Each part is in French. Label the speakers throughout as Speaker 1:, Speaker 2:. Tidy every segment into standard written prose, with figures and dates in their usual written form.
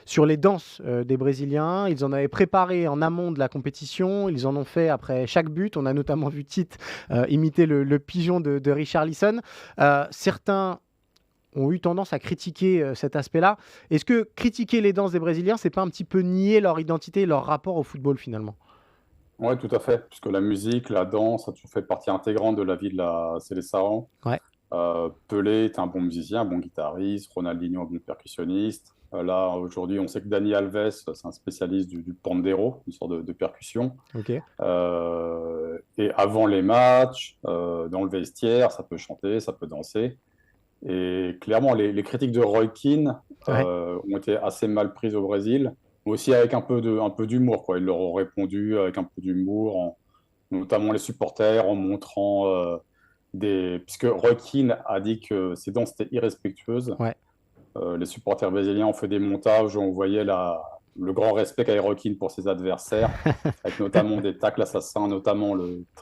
Speaker 1: sur les danses des Brésiliens. Ils en avaient préparé en amont de la compétition. Ils en ont fait après chaque but. On a notamment vu Tite imiter le pigeon de Richarlison. Certains ont eu tendance à critiquer cet aspect-là. Est-ce que critiquer les danses des Brésiliens, c'est pas un petit peu nier leur identité et leur rapport au football finalement?
Speaker 2: Ouais, tout à fait, puisque la musique, la danse, ça a toujours fait partie intégrante de la vie de la Seleção.
Speaker 1: Ouais,
Speaker 2: Pelé est un bon musicien, un bon guitariste, Ronaldinho un bon percussionniste. Là, aujourd'hui, on sait que Dani Alves, c'est un spécialiste du pandero, une sorte de percussion.
Speaker 1: ok.
Speaker 2: Et avant les matchs, dans le vestiaire, ça peut chanter, ça peut danser. Et clairement, les critiques de Roy Keane
Speaker 1: Ouais.
Speaker 2: ont été assez mal prises au Brésil, aussi avec un peu d'humour, quoi. Ils leur ont répondu avec un peu d'humour, notamment les supporters, en montrant puisque Roy Keane a dit que ces danses étaient irrespectueuses.
Speaker 1: Ouais.
Speaker 2: Les supporters brésiliens ont fait des montages où on voyait le grand respect qu'a Roy Keane pour ses adversaires, avec notamment des tacles assassins, notamment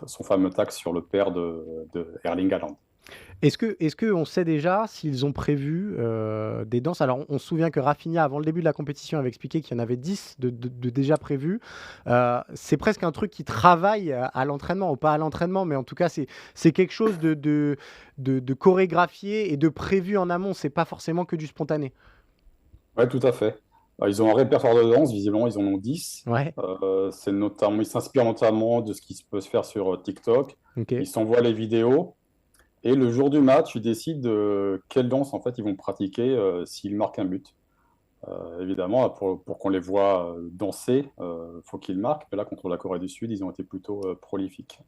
Speaker 2: son fameux tacle sur le père de Erling Haaland.
Speaker 1: Est-ce que on sait déjà s'ils ont prévu, des danses? Alors on se souvient que Rafinha, avant le début de la compétition, avait expliqué qu'il y en avait 10 de déjà prévus. C'est presque un truc qui travaille à l'entraînement, ou pas à l'entraînement, mais en tout cas c'est quelque chose de chorégraphié et de prévu en amont. C'est pas forcément que du spontané.
Speaker 2: Ouais, tout à fait. Ils ont un répertoire de danse, visiblement, ils en ont 10.
Speaker 1: Ouais,
Speaker 2: Ils s'inspirent notamment de ce qui peut se faire sur TikTok.
Speaker 1: OK.
Speaker 2: Ils s'envoient les vidéos. Et le jour du match, ils décident de quelle danse en fait ils vont pratiquer s'ils marquent un but. Évidemment, pour qu'on les voit danser, faut qu'ils marquent. Mais là, contre la Corée du Sud, ils ont été plutôt prolifiques.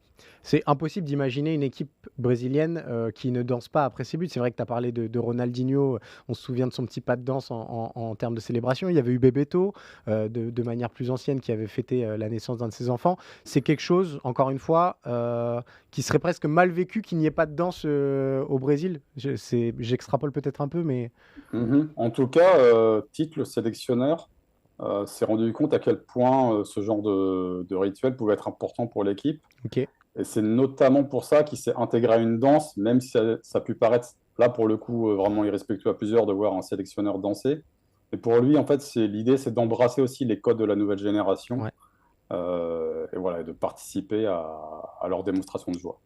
Speaker 1: C'est impossible d'imaginer une équipe brésilienne, qui ne danse pas après ses buts. C'est vrai que tu as parlé de Ronaldinho, on se souvient de son petit pas de danse en termes de célébration. Il y avait eu Bebeto, de manière plus ancienne, qui avait fêté, la naissance d'un de ses enfants. C'est quelque chose, encore une fois, qui serait presque mal vécu qu'il n'y ait pas de danse, au Brésil. J'extrapole peut-être un peu, mais
Speaker 2: Mhm. En tout cas, Tite, le sélectionneur, s'est rendu compte à quel point ce genre de rituel pouvait être important pour l'équipe.
Speaker 1: OK.
Speaker 2: Et c'est notamment pour ça qu'il s'est intégré à une danse, même si ça a pu paraître, là pour le coup, vraiment irrespectueux à plusieurs de voir un sélectionneur danser. Et pour lui, en fait, l'idée, c'est d'embrasser aussi les codes de la nouvelle génération
Speaker 1: Ouais.
Speaker 2: et voilà, et de participer à leur démonstration de joie.